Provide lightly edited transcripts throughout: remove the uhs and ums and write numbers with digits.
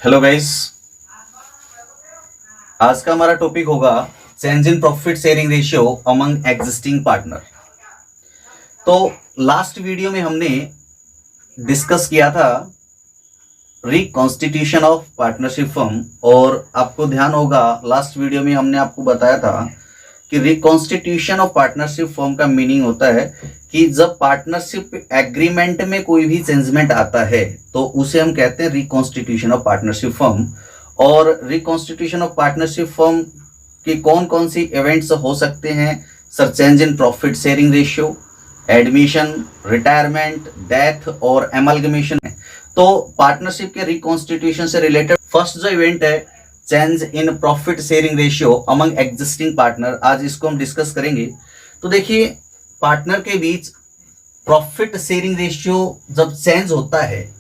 Hello guys. आज का हमारा टॉपिक होगा change in profit sharing ratio among existing partner. तो लास्ट वीडियो में हमने डिस्कस किया था रिकॉन्स्टिट्यूशन ऑफ पार्टनरशिप फर्म, और आपको ध्यान होगा लास्ट वीडियो में हमने आपको बताया था कि रिकॉन्स्टिट्यूशन ऑफ पार्टनरशिप फर्म का मीनिंग होता है कि जब पार्टनरशिप एग्रीमेंट में कोई भी चेंजमेंट आता है तो उसे हम कहते हैं रिकॉन्स्टिट्यूशन ऑफ पार्टनरशिप फर्म। और रिकॉन्स्टिट्यूशन ऑफ पार्टनरशिप फर्म के कौन कौन सी इवेंट्स हो सकते हैं sir? Change in profit sharing ratio, admission, retirement, death और एमलगमेशन है। तो पार्टनरशिप के रिकॉन्स्टिट्यूशन से रिलेटेड फर्स्ट जो इवेंट है change in profit sharing ratio among existing partner, आज इसको हम डिस्कस करेंगे। तो देखिए, पार्टनर के बीच प्रॉफिट शेयरिंग रेशियो जब चेंज होता है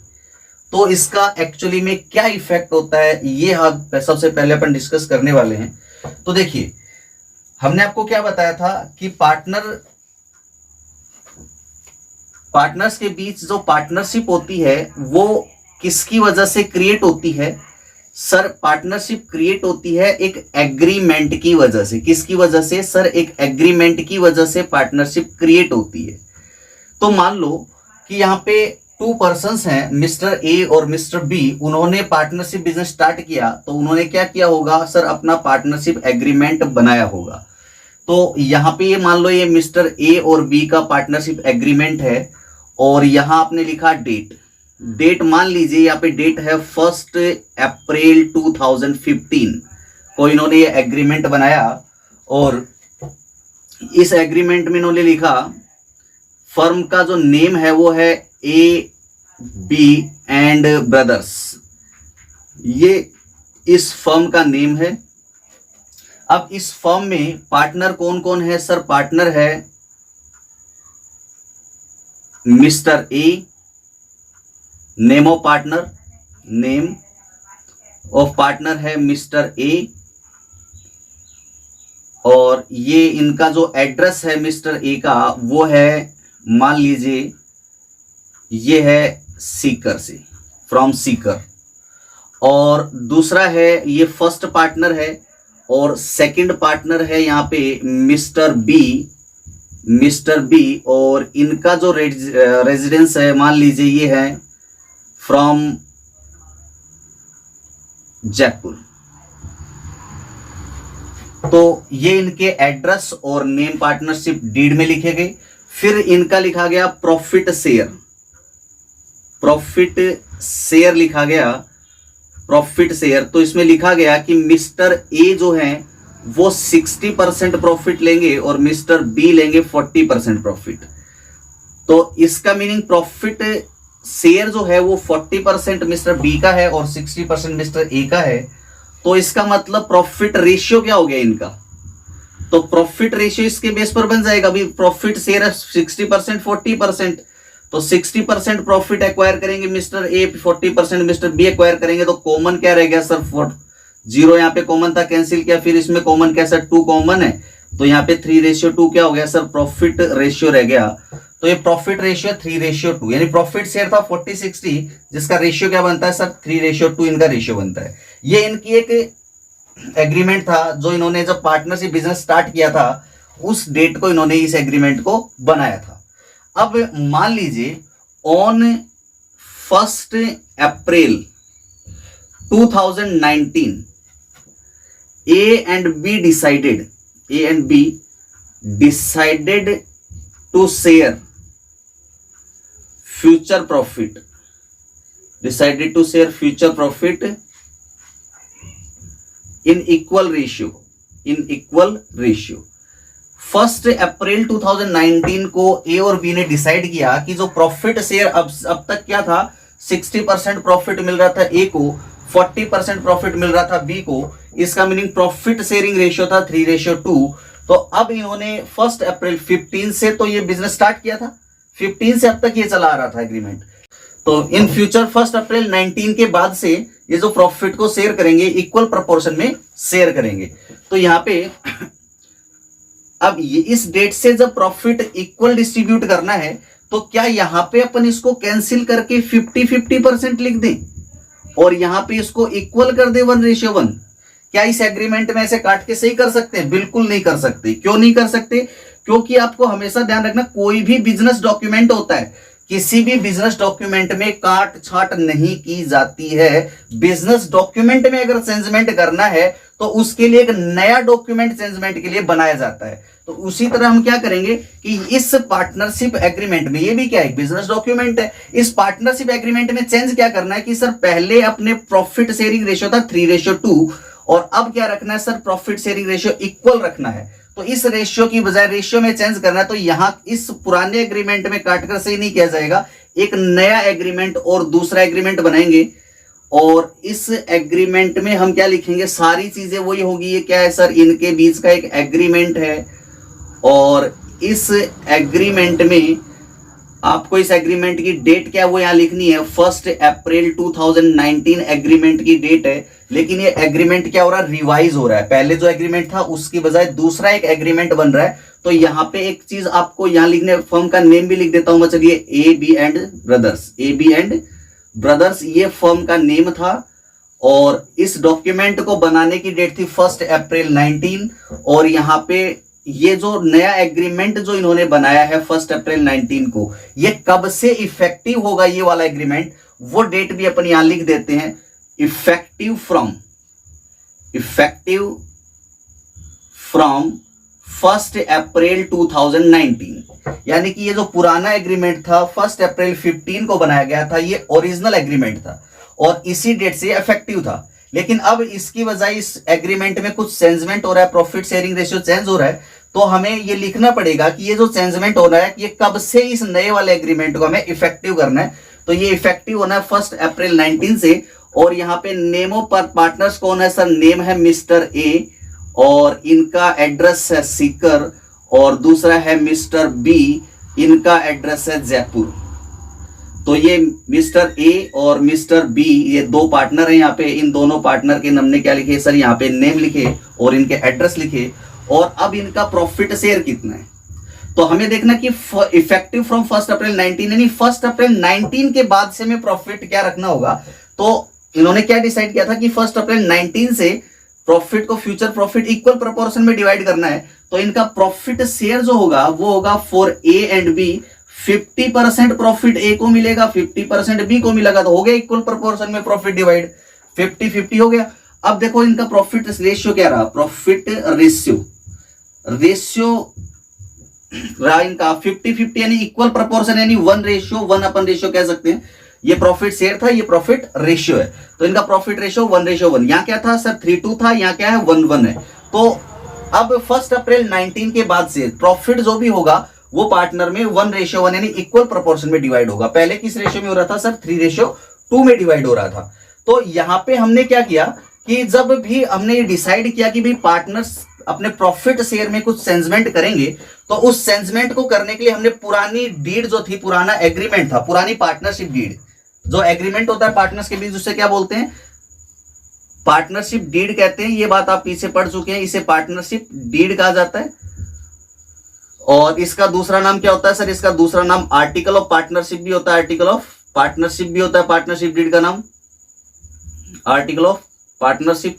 तो इसका एक्चुअली में क्या इफेक्ट होता है, ये हम सबसे पहले अपन डिस्कस करने वाले हैं। तो देखिए, हमने आपको क्या बताया था कि पार्टनर्स के बीच जो पार्टनरशिप होती है वो किसकी वजह से क्रिएट होती है? सर, पार्टनरशिप क्रिएट होती है एक एग्रीमेंट की वजह से। किसकी वजह से सर? एक एग्रीमेंट की वजह से पार्टनरशिप क्रिएट होती है। तो मान लो कि यहाँ पे टू पर्सन्स हैं, मिस्टर ए और मिस्टर बी। उन्होंने पार्टनरशिप बिजनेस स्टार्ट किया तो उन्होंने क्या किया होगा सर? अपना पार्टनरशिप एग्रीमेंट बनाया होगा। तो यहाँ पे ये मान लो ये मिस्टर ए और बी का पार्टनरशिप एग्रीमेंट है और यहाँ आपने लिखा डेट मान लीजिए यहाँ पे डेट है 1 अप्रैल 2015 को इन्होंने ये एग्रीमेंट बनाया। और इस एग्रीमेंट में इन्होंने लिखा, फर्म का जो नेम है वो है ए बी एंड ब्रदर्स, ये इस फर्म का नेम है। अब इस फर्म में पार्टनर कौन कौन है सर? पार्टनर है mister A, name of partner, name of partner है मिस्टर ए, और ये इनका जो एड्रेस है मिस्टर ए का वो है, मान लीजिए ये है सीकर से, फ्रॉम सीकर। और दूसरा है ये फर्स्ट पार्टनर है, और सेकंड पार्टनर है यहाँ पे मिस्टर बी, और इनका जो रेजिडेंस है मान लीजिए ये है फ्रॉम जयपुर। तो ये इनके एड्रेस और नेम पार्टनरशिप डीड में लिखे गए। फिर इनका लिखा गया प्रॉफिट शेयर लिखा गया, प्रॉफिट शेयर। तो इसमें लिखा गया कि मिस्टर ए जो है वो 60% प्रॉफिट लेंगे और मिस्टर बी लेंगे 40% प्रॉफिट। तो इसका मीनिंग प्रॉफिट शेयर जो है वो 40% मिस्टर बी का है और 60% मिस्टर ए का है। तो इसका मतलब प्रॉफिट रेशियो क्या हो गया इनका? तो प्रॉफिट रेशियो इसके बेस पर बन जाएगा। अभी प्रॉफिट शेयर है 60% 40%, तो 60% प्रॉफिट एक्वायर करेंगे mister A, 40% mister B acquire करेंगे। तो कॉमन क्या रह गया सर? 0 यहाँ पे कॉमन था, कैंसिल किया। फिर इसमें कॉमन क्या सर? 2 कॉमन है, तो यहाँ पे 3:2 क्या हो गया सर? प्रॉफिट रेशियो रह गया। तो ये प्रॉफिट रेशियो 3:2, यानी प्रॉफिट शेयर था 40-60, जिसका रेशियो क्या बनता है सर? 3:2 इनका रेशियो बनता है। ये इनकी एक एग्रीमेंट था जो इन्होंने जब पार्टनरशिप बिजनेस स्टार्ट किया था उस डेट को इन्होंने इस एग्रीमेंट को बनाया था। अब मान लीजिए on 1 April 2019 A and B decided to share future profit, in equal ratio. 1 April 2019 को ए और बी ने डिसाइड किया कि जो प्रॉफिट शेयर अब तक क्या था, 60% प्रॉफिट मिल रहा था ए को, 40% प्रॉफिट मिल रहा था बी को। इसका मीनिंग प्रॉफिट शेयरिंग रेशियो था 3:2। तो अब इन्होंने 1 अप्रैल 15 से तो ये बिजनेस स्टार्ट किया था, 15 से अब तक ये चला आ रहा था एग्रीमेंट। तो इन फ्यूचर 1 अप्रैल 19 के बाद से ये जो प्रॉफिट को शेयर करेंगे इक्वल प्रोपोर्शन में शेयर करेंगे। तो यहाँ पे अब ये इस डेट से जब प्रॉफिट इक्वल डिस्ट्रीब्यूट करना है तो क्या यहां पे अपन इसको कैंसिल करके 50-50% लिख दें और यहां पे इसको इक्वल कर दे 1:1, क्या इस एग्रीमेंट में ऐसे काट के सही कर सकते हैं? बिल्कुल नहीं कर सकते। क्यों नहीं कर सकते? क्योंकि आपको हमेशा ध्यान रखना, कोई भी बिजनेस डॉक्यूमेंट होता है, किसी भी बिजनेस डॉक्यूमेंट में काट छाट नहीं की जाती है। बिजनेस डॉक्यूमेंट में अगर चेंजमेंट करना है तो उसके लिए एक नया डॉक्यूमेंट चेंजमेंट के लिए बनाया जाता है। तो उसी तरह हम क्या करेंगे कि इस पार्टनरशिप एग्रीमेंट में, ये भी क्या है, बिजनेस डॉक्यूमेंट है, इस पार्टनरशिप एग्रीमेंट में चेंज क्या करना है कि सर पहले अपने प्रॉफिट शेयरिंग रेशियो था 3:2 और अब क्या रखना है sir, profit sharing ratio equal रखना है। तो इस रेशियो की बजाय रेशियो में चेंज करना है। तो यहां इस पुराने एग्रीमेंट में काटकर सही नहीं किया जाएगा, एक नया एग्रीमेंट और दूसरा एग्रीमेंट बनाएंगे और इस एग्रीमेंट में हम क्या लिखेंगे, सारी चीजें वही होगी। ये क्या है सर, इनके बीच का एक एग्रीमेंट है और इस एग्रीमेंट में आपको इस एग्रीमेंट की डेट क्या है वो यहां लिखनी है, 1 अप्रैल 2019 एग्रीमेंट की डेट है। लेकिन ये एग्रीमेंट क्या हो रहा है, रिवाइज हो रहा है। पहले जो एग्रीमेंट था उसकी बजाय दूसरा एक एग्रीमेंट बन रहा है। तो यहां पे एक चीज आपको यहां लिखने, फर्म का नेम भी लिख देता हूं मैं, चलिए, AB and brothers. AB and brothers ये फर्म का नेम था और इस डॉक्यूमेंट को बनाने की डेट थी 1 अप्रैल 19 और यहां पे ये जो नया एग्रीमेंट जो इन्होंने बनाया है 1 अप्रैल 19 को, ये कब से इफेक्टिव होगा ये वाला एग्रीमेंट, वो डेट भी अपन यहां लिख देते हैं, इफेक्टिव फ्रॉम 1 अप्रैल 2019। यानी कि ये जो पुराना एग्रीमेंट था 1 अप्रैल 15 को बनाया गया था, ये ओरिजिनल एग्रीमेंट था और इसी डेट से इफेक्टिव था। लेकिन अब इसकी बजाय इस एग्रीमेंट में कुछ चेंजमेंट हो रहा है, प्रॉफिट शेयरिंग रेशियो चेंज हो रहा है। तो हमें ये लिखना पड़ेगा कि ये जो चेंजमेंट हो रहा है ये कब से इस नए वाले एग्रीमेंट को हमें इफेक्टिव करना है। तो ये इफेक्टिव होना है 1 अप्रैल 19 से। और यहाँ पे नेम ऑफ पार्टनर्स कौन है सर, नेम है मिस्टर ए और इनका एड्रेस है सीकर और दूसरा है मिस्टर बी, इनका एड्रेस है जयपुर। तो ये मिस्टर ए और मिस्टर बी ये दो पार्टनर हैं यहाँ पे। इन दोनों पार्टनर के हमने क्या लिखे सर, यहाँ पे नेम लिखे और इनके एड्रेस लिखे। और अब इनका प्रॉफिट शेयर कितना है, तो हमें देखना कि इफेक्टिव फ्रॉम 1 अप्रैल 19, यानी 1 अप्रैल 19 के बाद से हमें प्रॉफिट क्या रखना होगा। तो इन्होंने क्या डिसाइड किया था कि 1 अप्रैल 19 से प्रॉफिट को फ्यूचर प्रॉफिट इक्वल प्रोपोर्शन में डिवाइड करना है। तो इनका प्रॉफिट शेयर जो होगा वो होगा for a and b, 50% profit a को मिलेगा, 50% बी को मिलेगा। तो हो गया इक्वल प्रोपोर्शन में प्रॉफिट डिवाइड, 50-50 हो गया। अब देखो इनका प्रॉफिट रेशियो क्या रहा, प्रॉफिट रेशियो रहा इनका 50-50 यानी इक्वल प्रोपोर्शन, यानी 1:1 कह सकते हैं। ये प्रॉफिट शेयर था, ये प्रॉफिट रेशियो है। तो इनका प्रॉफिट रेशियो 1:1। यहां क्या था सर, 3:2 था, यहां क्या है 1:1 है। तो अब 1 अप्रैल 19 के बाद से प्रॉफिट जो भी होगा वो पार्टनर में 1:1 यानी इक्वल प्रोपोर्शन में डिवाइड होगा। पहले किस रेशियो में हो रहा था सर, 3:2 में डिवाइड हो रहा था। तो यहां पे हमने क्या किया कि जब भी हमने ये डिसाइड किया कि भाई पार्टनर्स अपने प्रॉफिट शेयर में कुछ चेंजमेंट करेंगे, तो उस चेंजमेंट को करने के लिए हमने पुरानी डीड जो थी, पुराना एग्रीमेंट था, पुरानी पार्टनरशिप डीड, जो एग्रीमेंट होता है पार्टनर्स के बीच, उससे क्या बोलते हैं, पार्टनरशिप डीड कहते हैं। ये बात आप पीछे पढ़ चुके हैं, इसे पार्टनरशिप डीड कहा जाता है। और इसका दूसरा नाम क्या होता है सर, इसका दूसरा नाम आर्टिकल ऑफ पार्टनरशिप भी होता है, आर्टिकल ऑफ पार्टनरशिप भी होता है। पार्टनरशिप डीड का नाम आर्टिकल ऑफ पार्टनरशिप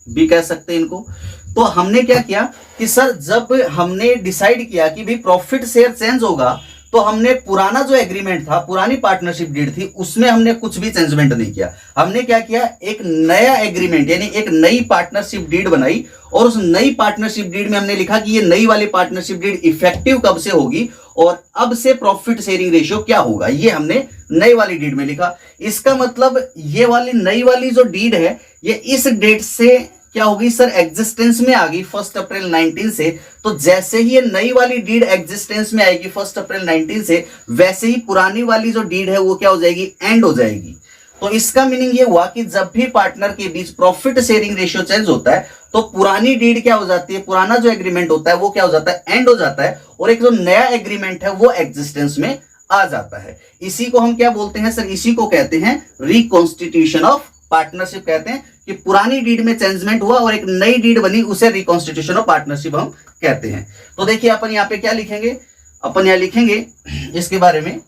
भी कह सकते हैं इनको। तो हमने क्या किया कि सर जब हमने डिसाइड किया कि भाई प्रॉफिट शेयर चेंज होगा, तो हमने पुराना जो एग्रीमेंट था, पुरानी पार्टनरशिप डीड थी, उसमें हमने कुछ भी चेंजमेंट नहीं किया। हमने क्या किया, एक नया एग्रीमेंट यानी एक नई पार्टनरशिप डीड बनाई और उस नई पार्टनरशिप डीड में हमने लिखा कि ये नई वाली पार्टनरशिप डीड इफेक्टिव कब से होगी और अब से प्रॉफिट शेयरिंग रेशियो क्या होगा, ये हमने नई वाली डीड में लिखा। इसका मतलब ये वाली नई वाली जो डीड है ये इस डेट से क्या होगी सर, एग्जिस्टेंस में आ गई 1 अप्रैल 19 से। तो जैसे ही ये नई वाली डीड एग्जिस्टेंस में आएगी 1 अप्रैल 19 से, वैसे ही पुरानी वाली जो डीड है वो क्या हो जाएगी, एंड हो जाएगी। तो इसका मीनिंग ये हुआ कि जब भी पार्टनर के बीच प्रॉफिट शेयरिंग रेशियो चेंज होता है तो पुरानी डीड क्या हो जाती है, पुराना जो एग्रीमेंट होता है वो क्या हो जाता है, एंड हो जाता है और एक जो नया एग्रीमेंट है वो एग्जिस्टेंस में आ जाता है। इसी को हम क्या बोलते हैं सर, इसी को कहते हैं रिकॉन्स्टिट्यूशन ऑफ पार्टनरशिप। कहते हैं कि पुरानी डीड में चेंजमेंट हुआ और एक नई डीड बनी, उसे रिकॉन्स्टिट्यूशन ऑफ पार्टनरशिप हम कहते हैं। तो देखिए अपन यहां पे क्या लिखेंगे, अपन यहां लिखेंगे इसके बारे में,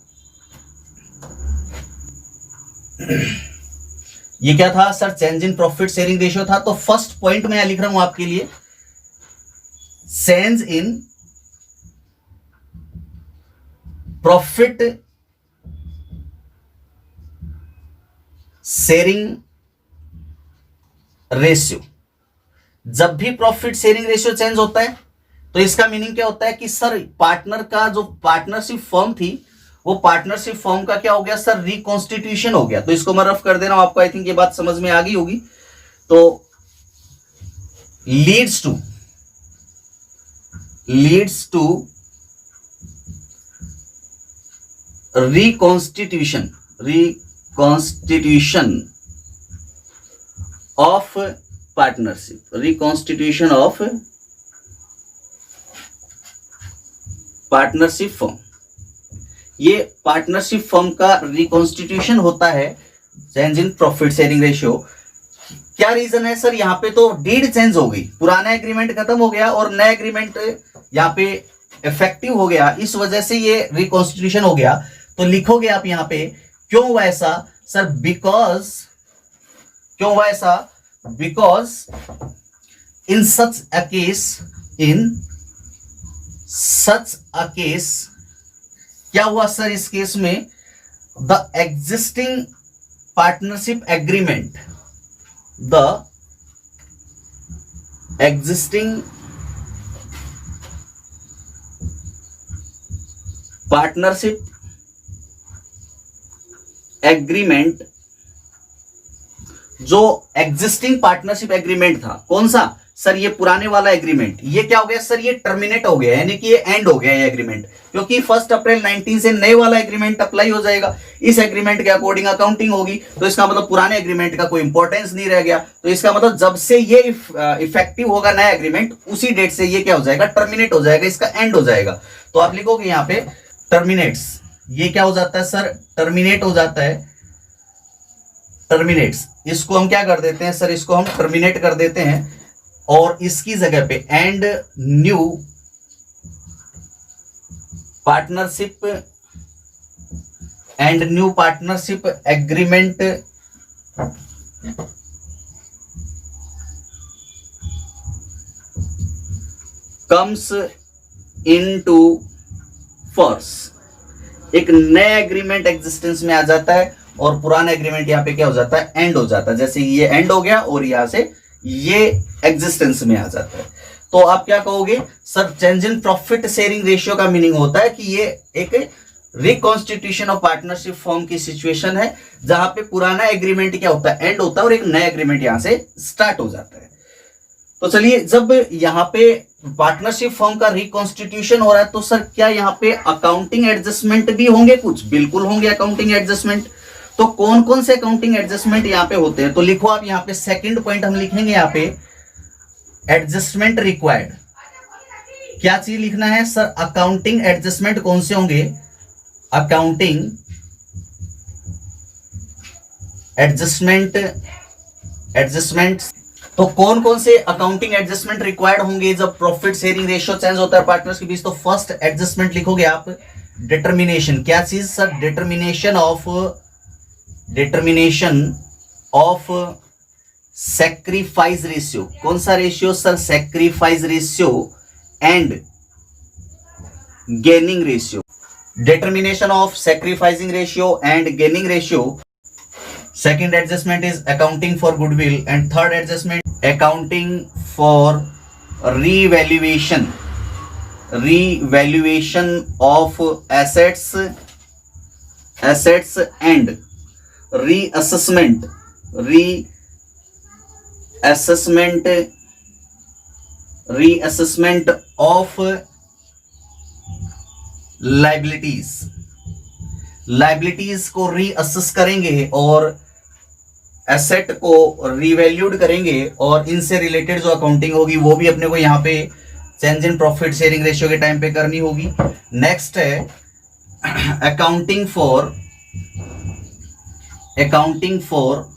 ये क्या था sir? Change in profit sharing ratio था। तो फर्स्ट पॉइंट मैं लिख रहा हूं आपके लिए, change in profit sharing ratio. जब भी प्रॉफिट शेयरिंग रेशियो चेंज होता है तो इसका मीनिंग क्या होता है कि सर पार्टनर का जो पार्टनरशिप फर्म थी, वो पार्टनरशिप फर्म का क्या हो गया सर? रिकॉन्स्टिट्यूशन हो गया। तो इसको मैं रफ कर दे रहा हूं, आपको आई थिंक ये बात समझ में आ गई होगी। तो leads to reconstitution of partnership, reconstitution of partnership firm. ये पार्टनरशिप फर्म का रिकॉन्स्टिट्यूशन होता है change in profit sharing ratio. क्या रीजन है सर? यहाँ पे तो डीड चेंज हो गई, पुराना एग्रीमेंट खत्म हो गया और नया एग्रीमेंट यहाँ पे इफेक्टिव हो गया, इस वजह से ये रिकॉन्स्टिट्यूशन हो गया। तो लिखोगे आप यहाँ पे क्यों हुआ ऐसा सर? क्यों हुआ ऐसा? Because in such a case क्या हुआ सर? इस केस में द एग्जिस्टिंग पार्टनरशिप एग्रीमेंट, जो एग्जिस्टिंग पार्टनरशिप एग्रीमेंट था, कौन सा सर? ये पुराने वाला एग्रीमेंट। ये क्या हो गया सर? ये टर्मिनेट हो गया, यानी कि ये एंड हो गया ये एग्रीमेंट, क्योंकि 1 अप्रैल 19 से नए वाला एग्रीमेंट अप्लाई हो जाएगा। इस एग्रीमेंट के अकॉर्डिंग अकाउंटिंग होगी, तो इसका मतलब पुराने एग्रीमेंट का कोई इंपॉर्टेंस नहीं रह गया। तो इसका मतलब जब से ये इफेक्टिव होगा नया एग्रीमेंट, उसी डेट से ये क्या हो जाएगा? टर्मिनेट हो जाएगा, इसका एंड हो जाएगा। तो आप लिखोगे यहाँ पे टर्मिनेट्स। ये क्या हो जाता है सर? टर्मिनेट हो जाता है, टर्मिनेट्स। इसको हम क्या कर देते हैं सर? इसको हम टर्मिनेट कर देते हैं और इसकी जगह पे and new partnership agreement comes into force. एक नया एग्रीमेंट एग्जिस्टेंस में आ जाता है और पुराना एग्रीमेंट यहाँ पे क्या हो जाता है? एंड हो जाता है। जैसे ये एंड हो गया और यहां से ये एग्जिस्टेंस में आ जाता है। तो आप क्या कहोगे sir? Change in profit sharing ratio का मीनिंग होता है कि ये एक रिकॉन्स्टिट्यूशन ऑफ पार्टनरशिप फर्म की सिचुएशन है, जहां पे पुराना एग्रीमेंट क्या होता है? एंड होता है और एक नया एग्रीमेंट यहां से स्टार्ट हो जाता है। तो चलिए, जब यहां पे पार्टनरशिप फर्म का रिकॉन्स्टिट्यूशन हो रहा है तो सर क्या यहाँ पे अकाउंटिंग एडजस्टमेंट भी होंगे? कुछ बिल्कुल होंगे अकाउंटिंग एडजस्टमेंट। तो कौन कौन से अकाउंटिंग एडजस्टमेंट यहाँ पे होते हैं? तो लिखो आप यहाँ पे, सेकंड पॉइंट हम लिखेंगे यहाँ पे, एडजस्टमेंट रिक्वायर्ड। क्या चीज लिखना है सर? अकाउंटिंग एडजस्टमेंट कौन से होंगे? Accounting adjustment. तो कौन कौन से अकाउंटिंग एडजस्टमेंट रिक्वायर्ड होंगे जब प्रॉफिट शेयरिंग रेशियो चेंज होता है पार्टनर्स के बीच? तो फर्स्ट एडजस्टमेंट लिखोगे आप, डिटर्मिनेशन। क्या चीज sir? Determination of sacrifice ratio. कौन सा ratio sir? Sacrifice ratio and gaining ratio. Determination of sacrificing ratio and gaining ratio. Second adjustment is accounting for goodwill and third adjustment accounting for revaluation of assets and reassessment of liabilities को reassess करेंगे और asset को revalued करेंगे, और इनसे related जो accounting होगी वो भी अपने को यहाँ पे change in profit sharing ratio के टाइम पे करनी होगी। नेक्स्ट है अकाउंटिंग फॉर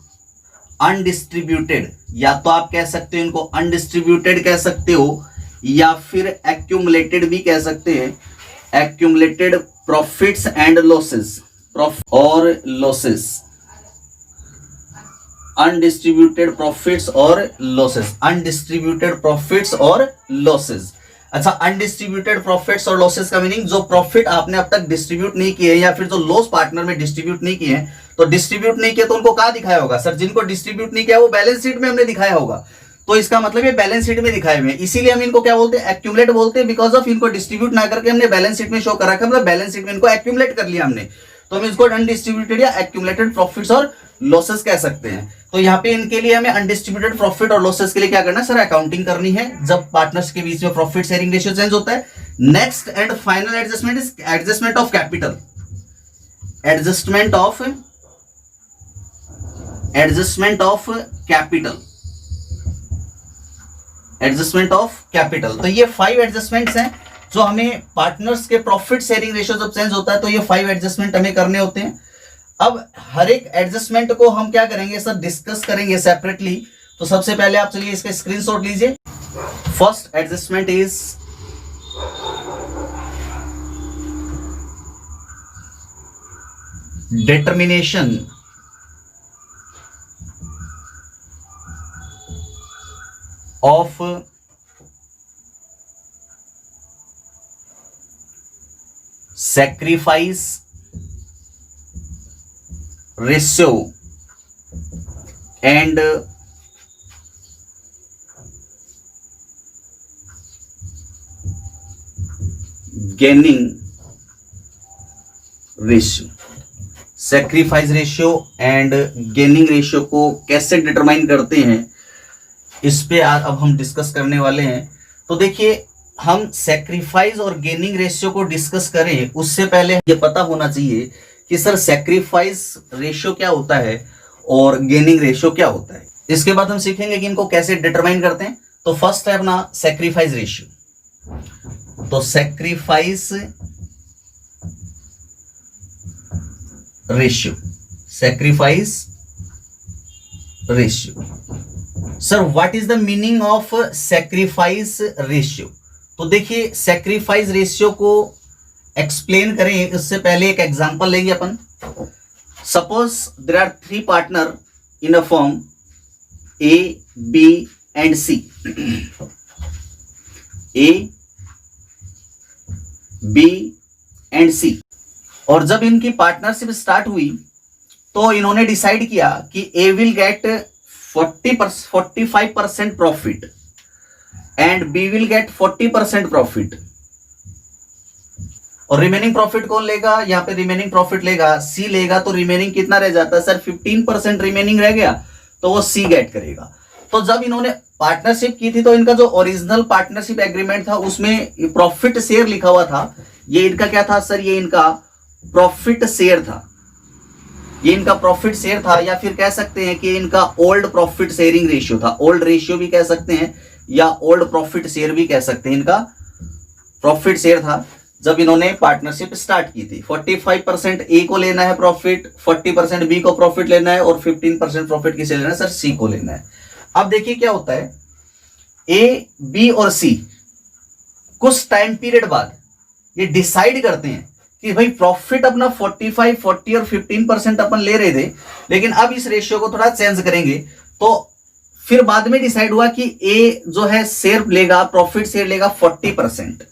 अनडिस्ट्रीब्यूटेड, या तो आप कह सकते हो इनको अनडिस्ट्रीब्यूटेड कह सकते हो, या फिर एक्यूमुलेटेड भी कह सकते हैं। Accumulated profits and losses, undistributed profits और लॉसेस, अनडिस्ट्रीब्यूटेड प्रॉफिट्स और लॉसेस। अच्छा, अनडिस्ट्रीब्यूटेड प्रॉफिट्स और लॉसेस का मीनिंग जो प्रॉफिट आपने अब तक डिस्ट्रीब्यूट नहीं किए या फिर जो लॉस पार्टनर में डिस्ट्रीब्यूट नहीं किए, तो डिस्ट्रीब्यूट नहीं किया तो उनको कहां दिखाया होगा सर? जिनको डिस्ट्रीब्यूट नहीं किया वो बैलेंस शीट में हमने दिखाया होगा, तो इसका मतलब ये बैलेंस शीट में दिखाए हुए हैं, इसीलिए हम इनको क्या बोलते हैं? एक्यूमुलेट बोलते हैं, बिकॉज ऑफ इनको डिस्ट्रीब्यूट ना करके हमने बैलेंस शीट में शो कर रखा, मतलब बैलेंस शीट में इनको एक्यूमुलेट कर लिया हमने, तो हम इसको अनडिस्ट्रीब्यूटेड या एक्यूमुलेटेड प्रॉफिट्स और लॉसेस कह सकते हैं। तो यहाँ पे इनके लिए हमें अनडिस्ट्रीब्यूटेड प्रॉफिट और लॉसेस के लिए क्या करना है सर? अकाउंटिंग करनी है जब पार्टनर्स के बीच में प्रॉफिट शेयरिंग रेशियो चेंज होता है। Next and final adjustment is adjustment of capital, adjustment of capital, adjustment of capital. तो ये 5 एडजस्टमेंट्स हैं जो हमें पार्टनर्स के प्रॉफिट शेयरिंग रेशियो जब चेंज होता है तो ये 5 एडजस्टमेंट हमें करने होते हैं। अब हर एक एडजस्टमेंट को हम क्या करेंगे सर? डिस्कस करेंगे सेपरेटली। तो सबसे पहले आप चलिए इसका स्क्रीनशॉट लीजिए। First adjustment is determination of sacrifice ratio and gaining ratio, sacrifice ratio and gaining ratio को कैसे डिटरमाइन करते हैं इस पे आज अब हम डिस्कस करने वाले हैं। तो देखिए, हम सैक्रिफाइस और गेनिंग रेशियो को डिस्कस करें उससे पहले ये पता होना चाहिए कि सर सैक्रिफाइस रेशियो क्या होता है और गेनिंग रेशियो क्या होता है। इसके बाद हम सीखेंगे कि इनको कैसे डिटरमाइन करते हैं। तो फर्स्ट है अपना सैक्रिफाइस रेशियो। तो sacrifice ratio, sacrifice ratio. Sir what is the meaning of sacrifice ratio? तो देखिए, सैक्रिफाइस रेशियो को एक्सप्लेन करें उससे पहले एक एग्जांपल लेंगे अपन। Suppose there are 3 partner in a firm a, b and c. A, b and c. और जब इनकी पार्टनरशिप स्टार्ट हुई तो इन्होंने डिसाइड किया कि a will get 45% profit and b will get 40% profit. और रिमेनिंग प्रॉफिट कौन लेगा? यहाँ पे रिमेनिंग प्रॉफिट लेगा सी लेगा। तो रिमेनिंग कितना रह जाता है सर? 15% रिमेनिंग रह गया, तो वो सी गेट करेगा। तो जब इन्होंने पार्टनरशिप की थी तो इनका जो ओरिजिनल पार्टनरशिप एग्रीमेंट था उसमें प्रॉफिट शेयर लिखा हुआ था। ये इनका क्या था सर? ये इनका प्रॉफिट शेयर था, ये इनका प्रॉफिट शेयर था, या फिर कह सकते हैं कि इनका ओल्ड प्रॉफिट शेयरिंग रेशियो था। ओल्ड रेशियो भी कह सकते हैं या ओल्ड प्रॉफिट शेयर भी कह सकते हैं। इनका प्रॉफिट शेयर था जब इन्होंने पार्टनरशिप स्टार्ट की थी। 45% ए को लेना है प्रॉफिट, 40% बी को प्रॉफिट लेना है और 15% प्रॉफिट किसे लेना है सर? सी को लेना है। अब देखिए क्या होता है, ए, बी और सी कुछ टाइम पीरियड बाद ये डिसाइड करते हैं कि भाई प्रॉफिट अपना 45, 40 और 15% अपन ले रहे थे, लेकिन अब इस रेशियो को थोड़ा चेंज करेंगे। तो फिर बाद में डिसाइड हुआ कि ए जो है शेयर लेगा, प्रॉफिट शेयर लेगा 40%,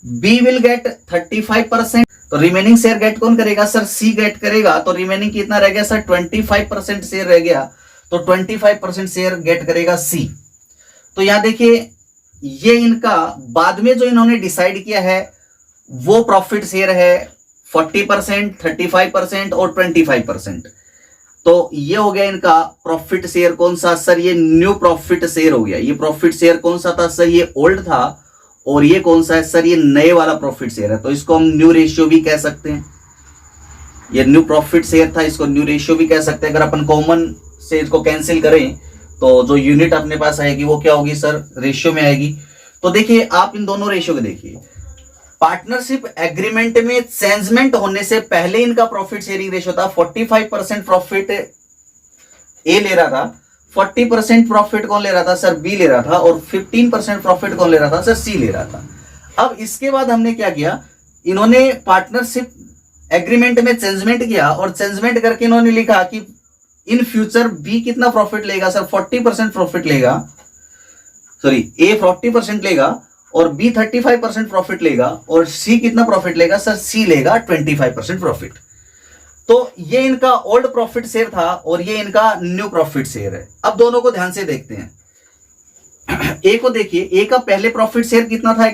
बी विल गेट 35%। तो रिमेनिंग शेयर गेट कौन करेगा सर? सी गेट करेगा। तो रिमेनिंग कितना रह गया सर? 25% शेयर रह गया, तो 25% शेयर गेट करेगा सी। तो यहां देखिए, ये इनका बाद में जो इन्होंने डिसाइड किया है वो प्रॉफिट शेयर है 40%, 35% और 25%। तो ये हो गया इनका प्रॉफिट शेयर कौन सा सर? ये न्यू प्रॉफिट शेयर हो गया। ये प्रॉफिट शेयर कौन सा था सर? ये ओल्ड था। और ये कौन सा है सर? ये नए वाला प्रॉफिट शेयर है। तो इसको हम न्यू रेशियो भी कह सकते हैं। ये न्यू प्रॉफिट शेयर था, इसको न्यू रेशियो भी कह सकते हैं। अगर अपन कॉमन से इसको कैंसिल करें तो जो यूनिट अपने पास आएगी वो क्या होगी सर? रेशियो में आएगी। तो देखिए, आप इन दोनों रेशियो को देखिए। पार्टनरशिप एग्रीमेंट में चेंजमेंट होने से पहले इनका प्रॉफिट शेयरिंग रेशियो था 45% प्रॉफिट ए ले रहा था, 40% प्रॉफिट कौन ले रहा था सर? बी ले रहा था, और 15% प्रॉफिट कौन ले रहा था सर? सी ले रहा था। अब इसके बाद हमने क्या किया, इन्होंने पार्टनरशिप एग्रीमेंट में चेंजमेंट किया और चेंजमेंट करके इन्होंने लिखा कि इन फ्यूचर बी कितना प्रॉफिट लेगा सर? 40% प्रॉफिट लेगा, सॉरी ए 40% लेगा और बी 35% प्रॉफिट लेगा, और सी कितना प्रॉफिट लेगा सर? सी लेगा 25% प्रॉफिट। तो ये इनका ओल्ड प्रॉफिट शेयर था और ये इनका न्यू प्रॉफिट शेयर है। अब दोनों को ध्यान से देखते हैं। ए को देखिए, ए का पहले प्रॉफिट शेयर कितना था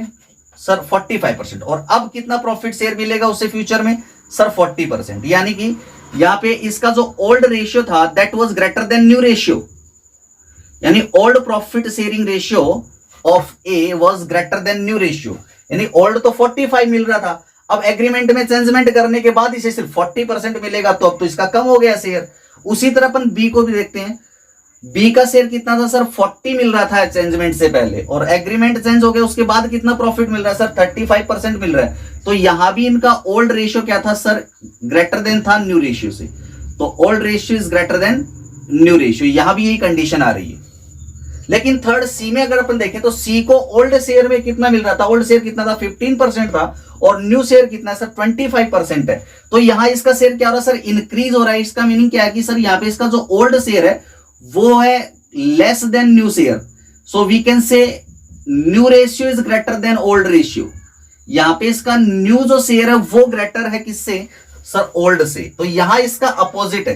सर? 45%। और अब कितना प्रॉफिट शेयर मिलेगा उसे फ्यूचर में सर? 40%। यानी कि यहां पे इसका जो ओल्ड रेशियो था that was greater than new ratio, यानी old profit sharing ratio of a was greater than new ratio. यानी ओल्ड तो 45 मिल रहा था, अब एग्रीमेंट में चेंजमेंट करने के बाद इसे सिर्फ 40% मिलेगा, तो अब तो इसका कम हो गया शेयर। उसी तरह अपन बी को भी देखते हैं। बी का शेयर कितना था सर? 40 मिल रहा था चेंजमेंट से पहले, और एग्रीमेंट चेंज हो गया उसके बाद कितना प्रॉफिट मिल रहा है सर? 35% मिल रहा है। तो यहां भी इनका ओल्ड रेशियो क्या था सर? ग्रेटर देन था न्यू रेशियो से। तो old ratio is greater than new ratio, यहां भी यही कंडीशन आ रही है। लेकिन थर्ड सी में अगर अपन देखें तो सी को ओल्ड शेयर में कितना मिल रहा था? ओल्ड शेयर कितना था? 15% था, और न्यू शेयर कितना सर? 25% है। तो यहां इसका शेयर क्या हो रहा है सर? इंक्रीज हो रहा है। इसका मीनिंग क्या है कि सर यहाँ पे इसका जो ओल्ड शेयर है वो है less than new share, so we can say new ratio is greater than old ratio. यहां पे इसका न्यू जो शेयर है वो ग्रेटर है किससे सर? ओल्ड से। तो यहां इसका अपोजिट है।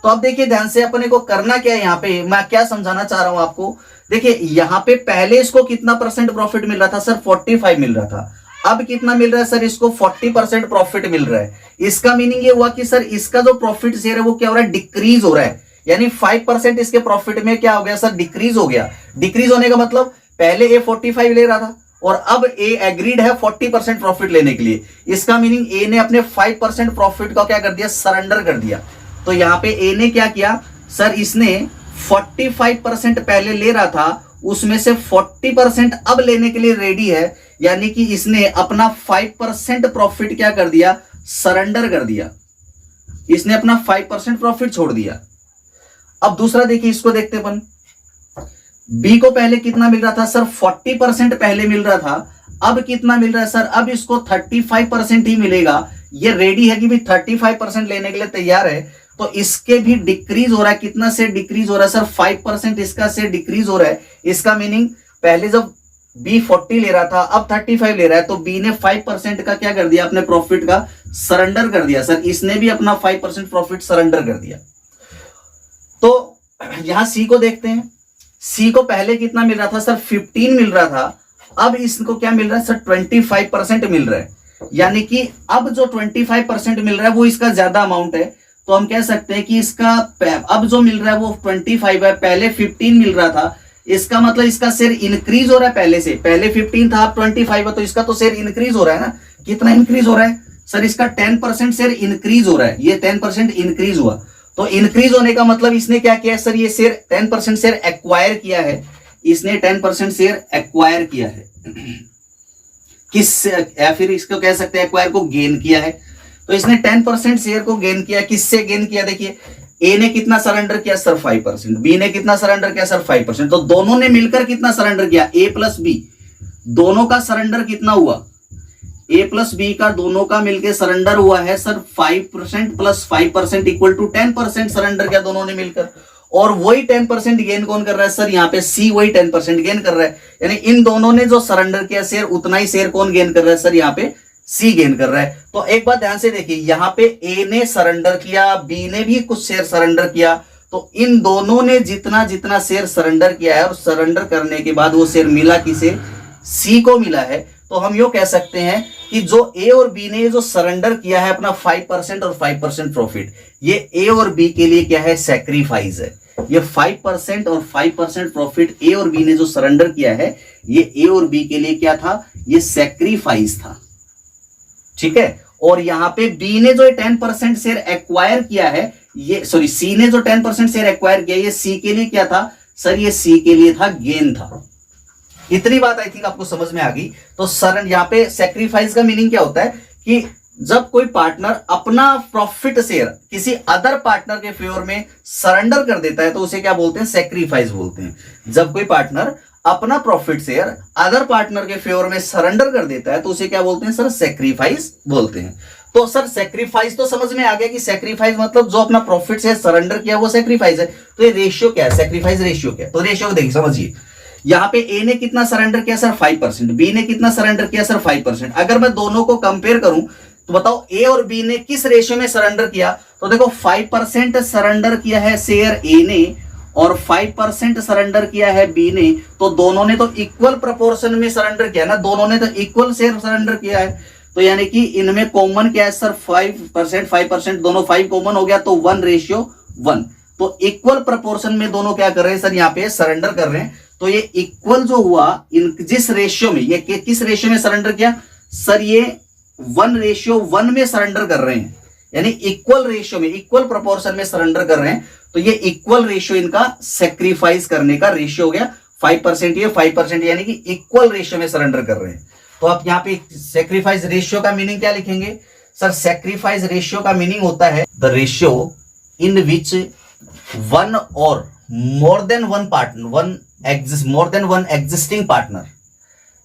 तो अब देखिए ध्यान से, अपने को करना क्या है, यहां पे मैं क्या समझाना चाह रहा हूं आपको। देखिए यहां पे पहले इसको कितना परसेंट प्रॉफिट मिल रहा था सर? 45 मिल रहा था। अब कितना मिल रहा है सर? इसको 40% प्रॉफिट मिल रहा है। इसका मीनिंग ये हुआ कि सर इसका जो प्रॉफिट शेयर है वो क्या हो रहा है? डिक्रीज हो रहा है। यानी 5% इसके प्रॉफिट में क्या हो गया सर? डिक्रीज हो गया। डिक्रीज होने का मतलब पहले ए 45 ले रहा था और अब ए एग्रीड है 40% प्रॉफिट लेने के लिए। इसका मीनिंग ए ने अपने 5% प्रॉफिट का क्या कर दिया? सरेंडर कर दिया। तो यहां पे ए ने क्या किया सर? इसने 45% पहले ले रहा था, उसमें से 40% अब लेने के लिए रेडी है। यानी कि इसने अपना 5% प्रॉफिट क्या कर दिया? सरेंडर कर दिया। इसने अपना 5% प्रॉफिट छोड़ दिया। अब दूसरा देखिए, इसको देखते अपन। बी को पहले कितना मिल रहा था सर? 40% पहले मिल रहा था। अब कितना मिल रहा है सर? अब इसको 35% ही मिलेगा। ये रेडी है कि भी 35% लेने के लिए तैयार है। तो इसके भी डिक्रीज हो रहा है। कितना से डिक्रीज हो रहा है सर? 5% इसका से डिक्रीज हो रहा है। इसका मीनिंग पहले जब बी 40 ले रहा था, अब 35 ले रहा है, तो बी ने 5% का क्या कर दिया? अपने प्रॉफिट का सरेंडर कर दिया सर। इसने भी अपना 5% प्रॉफिट सरेंडर कर दिया। तो यहां सी को देखते हैं। सी को पहले कितना मिल रहा था सर? 15 मिल रहा था। अब इसको क्या मिल रहा है सर? 25% मिल रहा है। यानी कि अब जो 25% मिल रहा है वो इसका ज्यादा अमाउंट है। तो हम कह सकते हैं कि इसका अब जो मिल रहा है वो 25 है, पहले 15 मिल रहा था। इसका मतलब इसका शेयर इंक्रीज हो रहा है पहले से। पहले 15 था, अब 25 है, तो इसका तो शेयर इंक्रीज हो रहा है ना। कितना इंक्रीज हो रहा है सर? इसका 10% शेयर इंक्रीज हो रहा है। ये 10% इंक्रीज हुआ। तो इंक्रीज होने का मतलब इसने क्या किया सर? ये शेयर 10% शेयर एक्वायर किया है। इसने 10% शेयर एक्वायर किया है। किससे? या फिर इसको कह सकते हैं एक्वायर को गेन किया है। तो इसने 10% शेयर को गेन किया। किससे गेन किया? देखिए ए ने कितना सरेंडर किया सर? 5%। बी ने कितना सरेंडर किया सर? 5%। तो दोनों ने मिलकर कितना सरेंडर किया? ए प्लस बी, दोनों का सरेंडर कितना हुआ? ए प्लस बी का दोनों का मिलकर सरेंडर हुआ है sir 5% plus 5% equal to 10% surrender किया दोनों ने मिलकर। और वही 10% गेन कौन कर रहा है सर? यहाँ पे सी वही 10% गेन कर रहा है। यानी इन दोनों ने जो सरेंडर किया शेयर, उतना ही शेयर कौन गेन कर रहा है सर? यहाँ पे सी गेन कर रहा है। तो एक बात ध्यान से देखिए, यहाँ पे ए ने सरेंडर किया, बी ने भी कुछ शेयर सरेंडर किया। तो इन दोनों ने जितना जितना शेयर सरेंडर किया है और सरेंडर करने के बाद वो शेयर मिला किसे? सी को मिला है। तो हम यो कह सकते हैं कि जो ए और बी ने जो सरेंडर किया है अपना 5% और 5% प्रॉफिट, ये ए और बी के लिए क्या है? सैक्रिफाइस है। ये 5% और 5% प्रॉफिट ए और बी ने जो सरेंडर किया है, ये ए और बी के लिए क्या था? ये सैक्रिफाइस था। ठीक है। और यहां पे बी ने जो 10% शेयर एक्वायर किया है, ये सॉरी सी ने जो 10% शेयर एक्वायर किया, ये सी के लिए क्या था सर? ये सी के लिए था गेन था। इतनी बात आई थिंक आपको समझ में आ गई। तो सर यहाँ पे सैक्रिफाइस का मीनिंग क्या होता है कि जब कोई पार्टनर अपना प्रॉफिट शेयर किसी अदर पार्टनर के फेवर में सरेंडर कर देता है तो उसे क्या बोलते हैं? सैक्रिफाइस बोलते हैं। जब कोई पार्टनर अपना प्रॉफिट शेयर अदर पार्टनर के फेवर में सरेंडर कर देता है तो उसे क्या बोलते हैं सर? सैक्रिफाइस बोलते हैं। तो सर सेक्रीफाइस तो समझ में आ गया कि सेक्रीफाइस मतलब जो अपना प्रॉफिट से सरेंडर किया वो सेक्रीफाइस है। तो ये रेशियो क्या है, सेक्रीफाइस रेशियो क्या है? तो रेशियो देखिए समझिए, यहाँ पे ए ने कितना सरेंडर किया सर 5%, बी ने कितना सरेंडर किया सर 5%। अगर मैं दोनों को कंपेयर करूं तो बताओ ए और बी ने किस रेशियो में सरेंडर किया? तो देखो 5% सरेंडर किया है शेयर ए ने और 5% सरेंडर किया है बी ने, तो दोनों ने तो इक्वल प्रोपोर्शन में सरेंडर किया ना, दोनों ने तो इक्वल शेयर सरेंडर किया है। तो यानी कि इनमें कॉमन क्या है सर 5%, दोनों 5 कॉमन हो गया तो 1:1। तो इक्वल प्रोपोर्शन में दोनों क्या कर रहे हैं सर, यहाँ पे सरेंडर कर रहे हैं। तो ये इक्वल जो हुआ, इन जिस रेशियो में, ये किस रेशियो में सरेंडर किया सर, ये 1:1 में सरेंडर कर रहे हैं, यानी इक्वल रेशियो में, इक्वल प्रोपोर्शन में सरेंडर कर रहे हैं। तो ये इक्वल रेशियो इनका सेक्रीफाइस करने का रेशियो हो गया। 5% ये 5%, यानी कि इक्वल रेशियो में सरेंडर कर रहे हैं। तो आप यहाँ पे सेक्रीफाइस रेशियो का मीनिंग क्या लिखेंगे सर? सेक्रीफाइस रेशियो का मीनिंग होता है the ratio in which one or more than one partner, more than one existing partner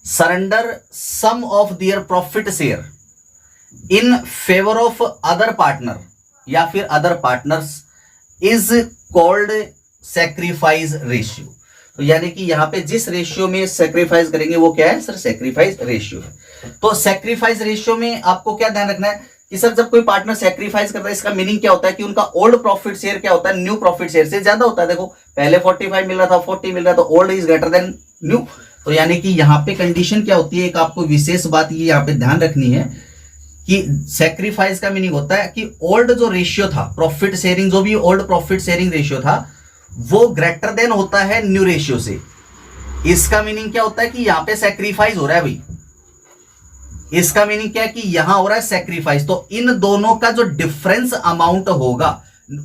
surrender some of their profit share in favour of other partner या फिर other partners is called sacrifice ratio. तो यानी कि यहां पे जिस ratio में sacrifice करेंगे वो क्या है सर, सेक्रीफाइस रेशियो है। तो सेक्रीफाइस रेशियो में आपको क्या ध्यान रखना है कि सर जब कोई पार्टनर सेक्रीफाइस करता है, इसका मीनिंग क्या होता है कि उनका ओल्ड प्रॉफिट शेयर क्या होता है, न्यू प्रॉफिट शेयर से ज्यादा होता है। देखो पहले 45 मिल रहा था, 40 मिल रहा था, तो old is greater than new. तो यानी कि यहाँ पे कंडीशन क्या होती है, एक आपको विशेष बात ये यहाँ पे ध्यान रखनी है कि सेक्रीफाइस का मीनिंग होता है कि ओल्ड जो रेशियो था प्रॉफिट शेयरिंग, जो भी ओल्ड प्रॉफिट शेयरिंग रेशियो था वो ग्रेटर देन होता है न्यू रेशियो से। इसका मीनिंग क्या होता है कि यहां पे सेक्रीफाइस हो रहा है भाई, इसका मीनिंग क्या है कि यहां हो रहा है सेक्रीफाइस। तो इन दोनों का जो डिफरेंस अमाउंट होगा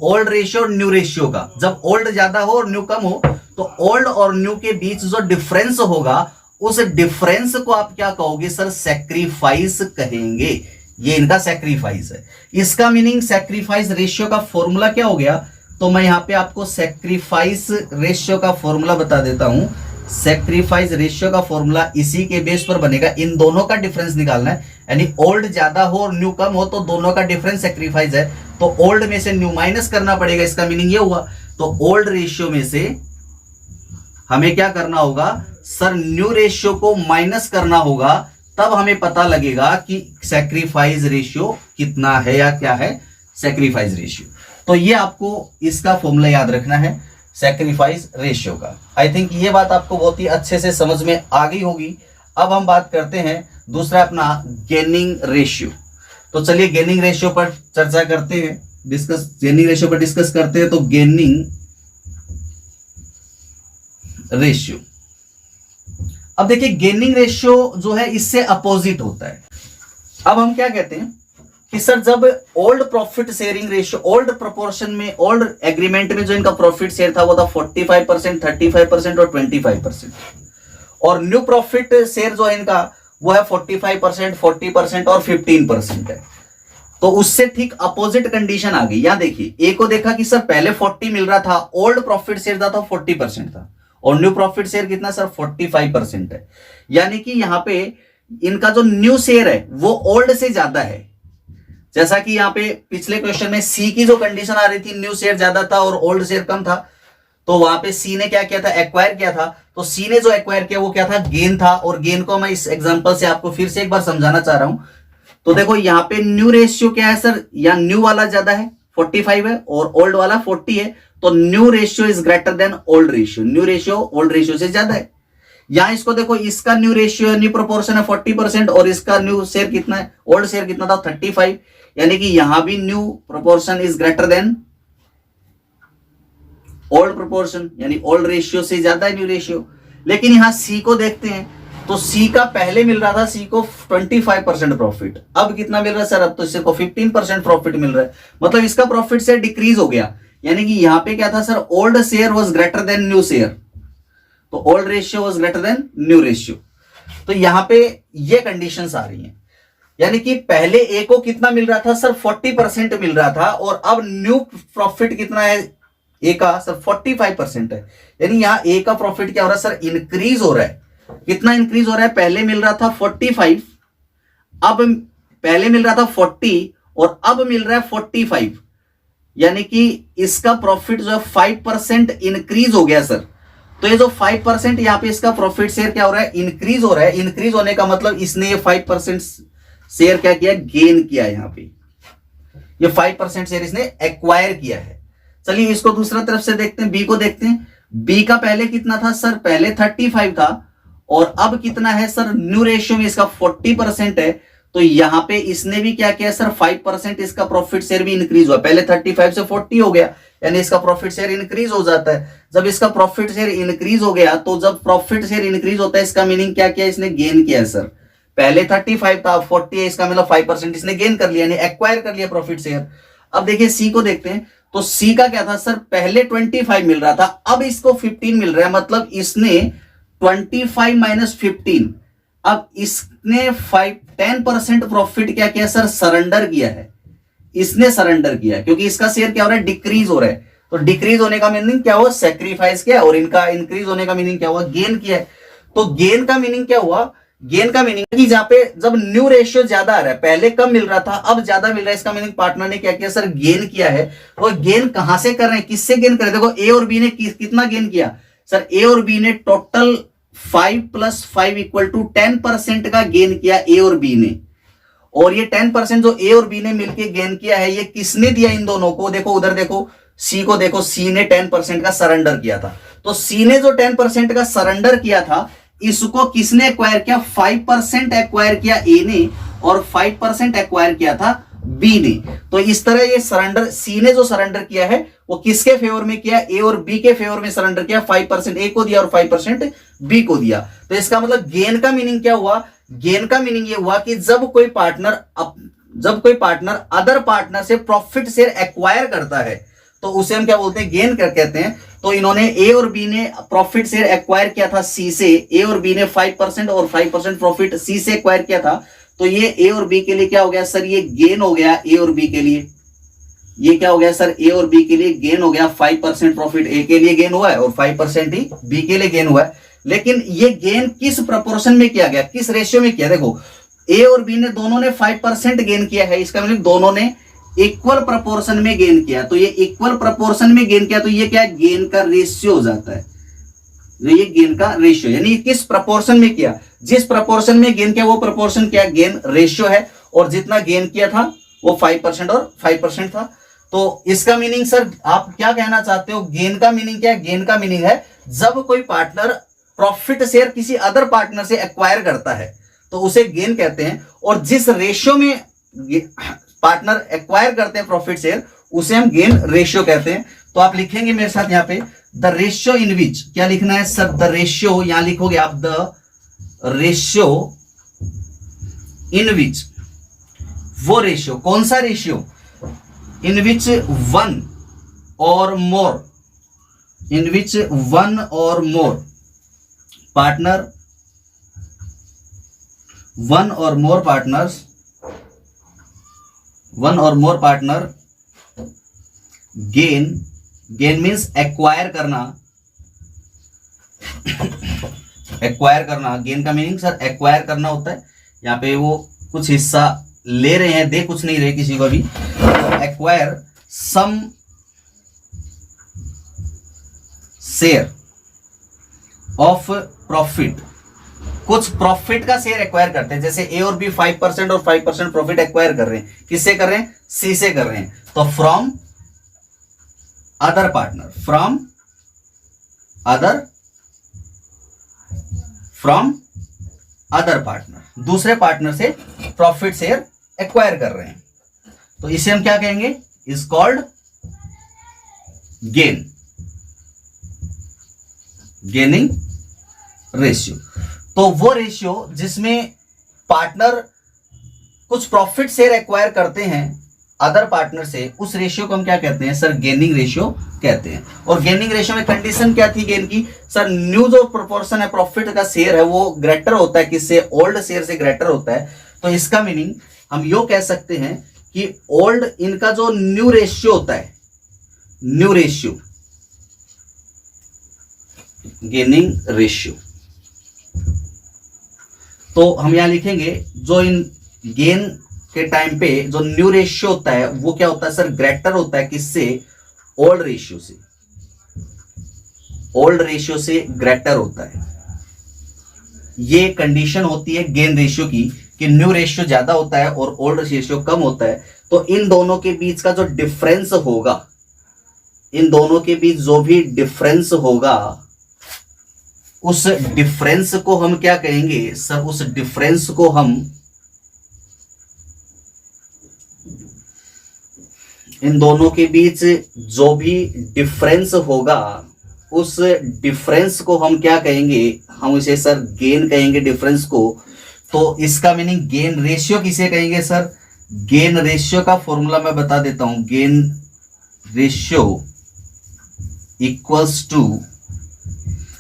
ओल्ड रेशियो और न्यू रेशियो का, जब ओल्ड ज्यादा हो और न्यू कम हो, तो ओल्ड और न्यू के बीच जो डिफरेंस होगा उस डिफरेंस को आप क्या कहोगे सर, सेक्रीफाइस कहेंगे। ये इनका सेक्रीफाइस है। इसका मीनिंग सेक्रीफाइस रेशियो का फॉर्मूला क्या हो गया, तो मैं यहां पे आपको सेक्रीफाइस रेशियो का फॉर्मूला बता देता हूं। सेक्रीफाइस रेशियो का फॉर्मूला इसी के बेस पर बनेगा, इन दोनों का डिफरेंस निकालना है, यानी ओल्ड ज्यादा हो और न्यू कम हो तो दोनों का डिफरेंस सेक्रीफाइस है। तो ओल्ड में से न्यू माइनस करना पड़ेगा, इसका मीनिंग ये हुआ। तो ओल्ड रेशियो में से हमें क्या करना होगा सर, न्यू रेशियो को माइनस करना होगा, तब हमें पता लगेगा कि सेक्रीफाइस रेशियो कितना है या क्या है सेक्रीफाइस रेशियो। तो ये आपको इसका फॉर्मूला याद रखना है सेक्रीफाइस रेशियो का। आई थिंक ये बात आपको बहुत ही अच्छे से समझ में आ गई होगी। अब हम बात करते हैं दूसरा अपना गेनिंग रेशियो। तो चलिए गेनिंग रेशियो पर चर्चा करते हैं, गेनिंग रेशियो पर डिस्कस करते हैं। तो गेनिंग रेशियो, अब देखिए गेनिंग रेशियो जो है इससे अपोजिट होता है। अब हम क्या कहते हैं कि सर जब old profit sharing ratio, old proportion में, ओल्ड एग्रीमेंट में जो इनका प्रॉफिट शेयर था वो था 45%, 35% और 25%, और न्यू प्रॉफिट शेयर जो है इनका वो है 45%, 40% और 15% है। तो उससे ठीक अपोजिट कंडीशन आ गई। यहां देखिए ए को देखा कि सर पहले 40 मिल रहा था, ओल्ड प्रॉफिट शेयर था 40% था, और न्यू प्रॉफिट शेयर कितना सर 45% है। यानी कि यहां पे इनका जो न्यू शेयर है वो ओल्ड से ज्यादा है। जैसा कि यहां पे पिछले क्वेश्चन में सी की जो कंडीशन आ रही थी, न्यू शेयर ज्यादा था और ओल्ड शेयर कम था, तो वहां पे सी ने क्या किया था, एक्वायर किया था। तो सी ने जो एक्वायर किया वो क्या था, गेन था। और गेन को मैं इस एग्जांपल से आपको फिर से एक बार समझाना चाह रहा हूं। तो देखो यहाँ पे न्यू रेशियो क्या है सर, या न्यू वाला ज्यादा है 45 है और ओल्ड वाला 40 है, तो new ratio is greater than old ratio, new ratio old ratio से ज्यादा है। यहां इसको देखो, इसका न्यू रेशियो, न्यू प्रोपोर्शन है 40% और इसका न्यू शेयर कितना है, ओल्ड शेयर कितना था 35, यानी कि यहां भी new proportion is greater than old proportion, यानी ओल्ड रेशियो से ज्यादा है न्यू रेशियो। लेकिन यहां सी को देखते हैं, तो सी का पहले मिल रहा था सी को 25% प्रॉफिट, अब कितना मिल रहा है सर, अब तो इससे को 15% प्रॉफिट मिल रहा है, मतलब इसका प्रॉफिट से डिक्रीज हो गया। यानी कि यहां पे क्या था sir, old share was greater than new share, तो old ratio was greater than new ratio. तो यहां पे ये कंडीशंस आ रही हैं, यानी कि पहले ए को कितना मिल रहा था सर, 40% मिल रहा था, और अब न्यू प्रॉफिट कितना है ए का सर 45% है। यानी यहां ए का प्रॉफिट क्या हो रहा है सर, इंक्रीज हो रहा है। कितना इंक्रीज हो रहा है, पहले मिल रहा था 45, अब पहले मिल रहा था 40 और अब मिल रहा है 45, यानी कि इसका प्रॉफिट जो है 5% इंक्रीज हो गया सर। तो ये जो 5% यहाँ पे इसका प्रॉफिट शेयर क्या हो रहा है, इंक्रीज हो रहा है। इंक्रीज होने का मतलब इसने ये 5% शेयर क्या किया, गेन किया। यहाँ पे ये 5% शेयर इसने एक्वायर किया है। चलिए इसको दूसरा तरफ से देखते हैं, बी को देखते हैं। बी का पहले कितना था सर, पहले 35 था और अब कितना है सर, न्यू रेशियो में इसका 40% है। तो यहां पे इसने भी क्या किया सर, 5% इसका प्रॉफिट शेयर भी इंक्रीज हुआ। पहले 35 से 40 हो गया, यानी इसका प्रॉफिट शेयर इंक्रीज हो जाता है। जब इसका प्रॉफिट शेयर इंक्रीज हो गया, तो जब प्रॉफिट शेयर इंक्रीज होता है इसका मीनिंग क्या किया, इसने गेन किया है सर। पहले 35 था, 40 है, इसका मतलब 5% इसने गेन कर लिया, यानी एक्वायर कर लिया प्रॉफिट शेयर। अब देखिए सी को देखते हैं, तो सी का क्या था सर, पहले 25 मिल रहा था, अब इसको 15 मिल रहा है, मतलब इसने 25 माइनस 15, अब इसने 10% प्रॉफिट क्या किया सर, सरेंडर किया है। इसने सरेंडर किया क्योंकि इसका शेयर क्या हो रहा है, डिक्रीज हो रहा है। तो डिक्रीज होने का मीनिंग क्या हुआ, सेक्रीफाइस किया, और इनका इंक्रीज होने का मीनिंग क्या हुआ, गेन किया है। तो गेन का मीनिंग क्या हुआ, गेन का मीनिंग कि जहां पे जब न्यू रेशियो ज्यादा आ रहा है, पहले कम मिल रहा था अब ज्यादा मिल रहा है, इसका मीनिंग पार्टनर ने क्या किया सर, गेन किया है। और गेन कहां से कर रहे हैं, किससे गेन कर रहे हैं, देखो ए और बी ने कितना गेन किया सर, ए और बी ने टोटल 5 + 5 = 10% का गेन किया ए और बी ने। और ये 10% जो ए और बी ने मिलकर गेन किया है, ये किसने दिया इन दोनों को, देखो उधर देखो सी को देखो, सी ने 10% का सरेंडर किया था। तो सी ने जो 10% का सरेंडर किया था, इसको किसने एक्वायर किया, 5% एक्वायर किया ए ने और 5% एक्वायर किया था बी ने। तो इस तरह ये सरेंडर, सी ने जो सरेंडर किया है वो किसके फेवर में किया, ए और बी के फेवर में सरेंडर किया। 5% ए को दिया और 5% बी को दिया। तो इसका मतलब गेन का मीनिंग क्या हुआ, गेन का मीनिंग ये हुआ कि जब कोई पार्टनर अदर पार्टनर से प्रॉफिट शेयर एक्वायर करता है, तो उसे हम क्या बोलते हैं, गेन कर कहते हैं। तो इन्होंने ए और बी ने प्रॉफिट शेयर एक्वायर किया था सी से, ए और बी ने 5% और 5% प्रॉफिट सी से एक्वायर किया था। तो ये ए और बी के लिए क्या हो गया सर, ये गेन हो गया ए और बी के लिए। ये क्या हो गया सर, ए और बी के लिए गेन हो गया। 5% प्रॉफिट ए के लिए गेन हुआ है और 5% ही बी के लिए गेन हुआ है। लेकिन ये गेन किस प्रपोर्शन में किया गया, किस रेशियो में किया, देखो ए और बी ने दोनों ने 5% गेन किया है, इसका मतलब दोनों ने इक्वल प्रपोर्शन में गेन किया। तो ये इक्वल प्रपोर्शन में गेन किया, तो ये क्या है, गेन का रेशियो हो जाता है। ये गेन का रेशियो, यानी किस प्रपोर्शन में किया, जिस प्रपोर्शन में गेन किया वो प्रपोर्शन क्या, गेन रेशियो है। और जितना गेन किया था वो 5% और 5% था। तो इसका मीनिंग सर आप क्या कहना चाहते हो, गेन का मीनिंग क्या है, गेन का मीनिंग है जब कोई पार्टनर प्रॉफिट शेयर किसी अदर पार्टनर से एक्वायर करता है तो उसे गेन कहते हैं। और जिस रेशियो में पार्टनर एक्वायर करते हैं प्रॉफिट शेयर, उसे हम गेन रेशियो कहते हैं। तो आप लिखेंगे मेरे साथ यहाँ पे, द रेशियो इन विच, क्या लिखना है सर, द रेशियो, यहां लिखोगे आप द रेशियो इन विच, वो रेशियो, कौन सा ratio, in which one or more, in which one or more partner, one or more partner gain, gain means acquire करना, एक्वायर करना, गेन का मीनिंग सर एक्वायर करना होता है। यहाँ पे वो कुछ हिस्सा ले रहे हैं, दे कुछ नहीं रहे किसी को भी। Acquire some share of profit, कुछ प्रॉफिट का शेयर एक्वायर करते हैं। जैसे ए और बी 5% और 5% प्रॉफिट एक्वायर कर रहे हैं, किससे कर रहे हैं, सी से कर रहे हैं। तो from other partner, from other partner, दूसरे पार्टनर से प्रॉफिट शेयर एक्वायर कर रहे हैं। तो इसे हम क्या कहेंगे, is called gain, gaining ratio. तो वो रेशियो जिसमें पार्टनर कुछ प्रॉफिट शेयर एक्वायर करते हैं अदर पार्टनर से, उस रेशियो को हम क्या कहते हैं सर, गेनिंग रेशियो कहते हैं। और गेनिंग रेशियो में कंडीशन क्या थी गेन की सर, न्यू जो प्रोपोर्शन है प्रॉफिट का शेयर है वो ग्रेटर होता है किससे, ओल्ड शेयर से ग्रेटर होता है। तो इसका मीनिंग हम यो कह सकते हैं कि ओल्ड, इनका जो न्यू रेशियो होता है, न्यू रेशियो, गेनिंग रेशियो। तो हम यहां लिखेंगे जो इन गेन के टाइम पे जो न्यू रेशियो होता है वो क्या होता है सर, ग्रेटर होता है किससे, ओल्ड रेशियो से, ओल्ड रेशियो से ग्रेटर होता है। ये कंडीशन होती है गेन रेशियो की कि न्यू रेशियो ज्यादा होता है और ओल्ड रेशियो कम होता है। तो इन दोनों के बीच का जो डिफरेंस होगा, इन दोनों के बीच जो भी डिफरेंस होगा, उस डिफरेंस को हम क्या कहेंगे सर, उस डिफरेंस को हम, इन दोनों के बीच जो भी डिफरेंस होगा उस डिफरेंस को हम क्या कहेंगे, हम इसे सर गेन कहेंगे डिफरेंस को। तो इसका मीनिंग गेन रेशियो किसे कहेंगे सर, गेन रेशियो का फॉर्मूला मैं बता देता हूं, गेन रेशियो इक्वल्स टू,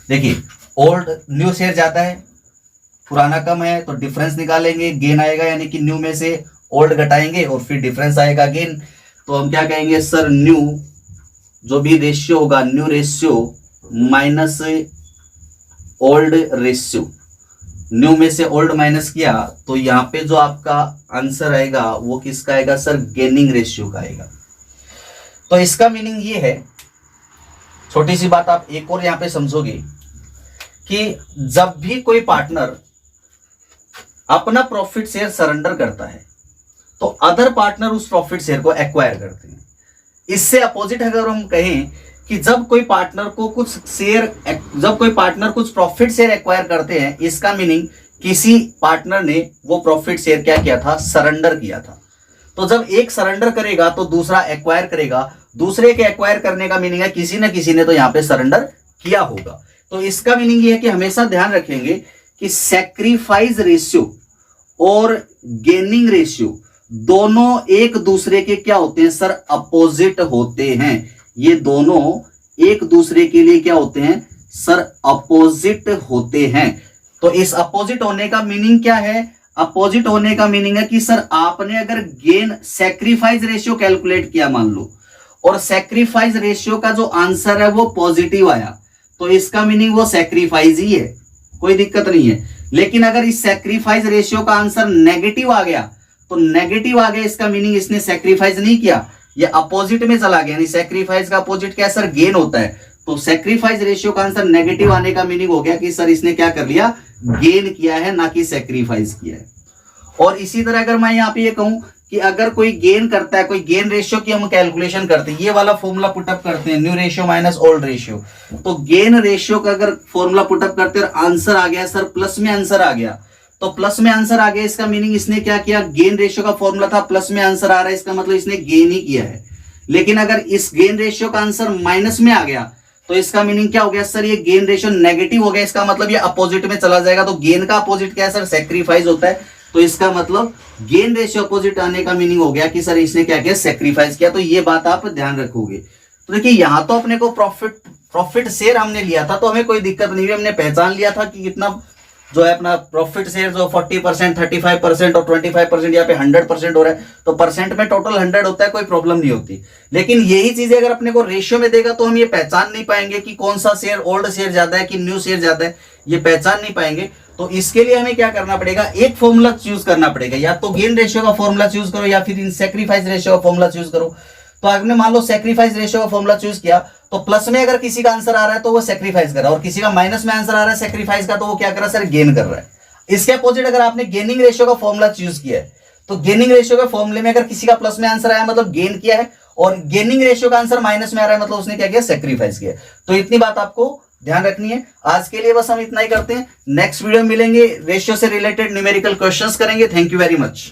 देखिए ओल्ड न्यू शेयर ज्यादा है, पुराना कम है, तो डिफरेंस निकालेंगे, गेन आएगा, यानी कि न्यू में से ओल्ड घटाएंगे और फिर डिफरेंस आएगा गेन। तो हम क्या कहेंगे सर, न्यू जो भी रेशियो होगा, new ratio minus old ratio, new में से ओल्ड माइनस किया तो यहां पे जो आपका आंसर आएगा वो किसका आएगा सर, गेनिंग रेशियो का आएगा। तो इसका मीनिंग ये है, छोटी सी बात आप एक और यहां पे समझोगे कि जब भी कोई पार्टनर अपना प्रॉफिट शेयर सरेंडर करता है तो अदर पार्टनर उस प्रॉफिट शेयर को एक्वायर करते हैं। इससे अपोजिट अगर हम कहें कि जब कोई पार्टनर को कुछ शेयर, जब कोई पार्टनर कुछ प्रॉफिट शेयर एक्वायर करते हैं, इसका मीनिंग किसी पार्टनर ने वो प्रॉफिट शेयर क्या किया था, सरेंडर किया था। तो जब एक सरेंडर करेगा तो दूसरा एक्वायर करेगा, दूसरे के एक्वायर करने का मीनिंग है किसी न किसी ने तो यहां पे सरेंडर किया होगा। तो इसका मीनिंग ये है कि हमेशा ध्यान रखेंगे कि सैक्रिफाइस रेशियो और गेनिंग रेशियो दोनों एक दूसरे के क्या होते हैं सर, अपोजिट होते हैं। ये दोनों एक दूसरे के लिए क्या होते हैं सर, अपोजिट होते हैं। तो इस अपोजिट होने का मीनिंग क्या है, अपोजिट होने का मीनिंग है कि सर आपने अगर गेन सैक्रिफाइस रेशियो कैलकुलेट किया मान लो, और सैक्रिफाइस रेशियो का जो आंसर है वो पॉजिटिव आया, तो इसका मीनिंग वो सैक्रिफाइस ही है, कोई दिक्कत नहीं है। लेकिन अगर इस सैक्रिफाइस रेशियो का आंसर नेगेटिव आ गया, तो नेगेटिव आ गया इसका मीनिंग इसने सैक्रिफाइस नहीं किया, ये अपोजिट में चला गया। यानी सैक्रिफाइस का अपोजिट क्या सर, गेन होता है। तो सैक्रिफाइस रेशियो का आंसर नेगेटिव आने का मीनिंग हो गया कि सर इसने क्या कर लिया, गेन किया है, ना कि सैक्रिफाइस किया है। और इसी तरह अगर मैं यहाँ पे ये कहूं कि अगर कोई गेन करता है, कोई गेन रेशियो की हम कैलकुलेशन करते हैं, ये वाला फॉर्मूला पुटअप करते हैं, new ratio minus old ratio. तो गेन रेशियो का अगर फॉर्मूला पुटअप करते हैं और आंसर आ गया सर, प्लस में आंसर आ गया, तो प्लस में आंसर आ गया, इसका मीनिंग इसने क्या किया, गेन रेशियो का फॉर्मूला था, प्लस में आंसर आ रहा है, इसका मतलब इसने गेन ही किया है। लेकिन अगर इस गेन रेशियो का आंसर माइनस में आ गया तो इसका मीनिंग क्या हो गया सर, ये गेन रेशियो नेगेटिव हो गया, इसका मतलब ये अपोजिट में चला जाएगा। तो गेन का अपोजिट क्या है सर, सैक्रिफाइस होता है। तो इसका मतलब गेन रेशियो अपोजिट आने का मीनिंग हो गया कि सर इसने क्या किया, सैक्रिफाइस किया। तो ये बात आप ध्यान रखोगे। तो देखिए यहां तो अपने को प्रॉफिट शेयर हमने लिया था, तो हमें कोई दिक्कत नहीं हुई, हमने पहचान लिया था कि कितना जो है अपना प्रॉफिट शेयर जो 40%, 35% और 25% यहाँ पे 100% हो रहा है। तो परसेंट में टोटल 100 होता है, कोई प्रॉब्लम नहीं होती। लेकिन यही चीजें अगर अपने को रेशियो में देगा तो हम ये पहचान नहीं पाएंगे कि कौन सा शेयर ओल्ड शेयर ज्यादा है कि न्यू शेयर ज्यादा है, ये पहचान नहीं पाएंगे। तो इसके लिए हमें क्या करना पड़ेगा, एक फॉर्मूला चूज करना पड़ेगा, या तो गेन रेशियो का फॉर्मूला चूज करो या फिर इन सैक्रिफाइस रेशियो का फॉर्मूला चूज करो। तो आपने मान लो सैक्रिफाइस रेशियो का फॉर्मूला चूज किया, तो प्लस में अगर किसी का आंसर आ रहा है तो वो सैक्रिफाइस कर रहा है, और किसी का माइनस में आंसर आ रहा है सैक्रिफाइस का, तो वो क्या कर रहा है सर, गेन कर रहा है। इसके अपोजिट अगर आपने गेनिंग रेशियो का फॉर्मूला चूज किया है, तो गेनिंग रेशियो के फॉर्मूले में अगर किसी का प्लस में आंसर आया मतलब गेन किया है, और गेनिंग रेशियो का आंसर माइनस में आ रहा है मतलब उसने क्या किया, सैक्रिफाइस किया। तो इतनी बात आपको ध्यान रखनी है। आज के लिए बस हम इतना ही करते हैं, नेक्स्ट वीडियो में मिलेंगे, रेशियो से रिलेटेड न्यूमेरिकल क्वेश्चंस करेंगे। Thank you very much.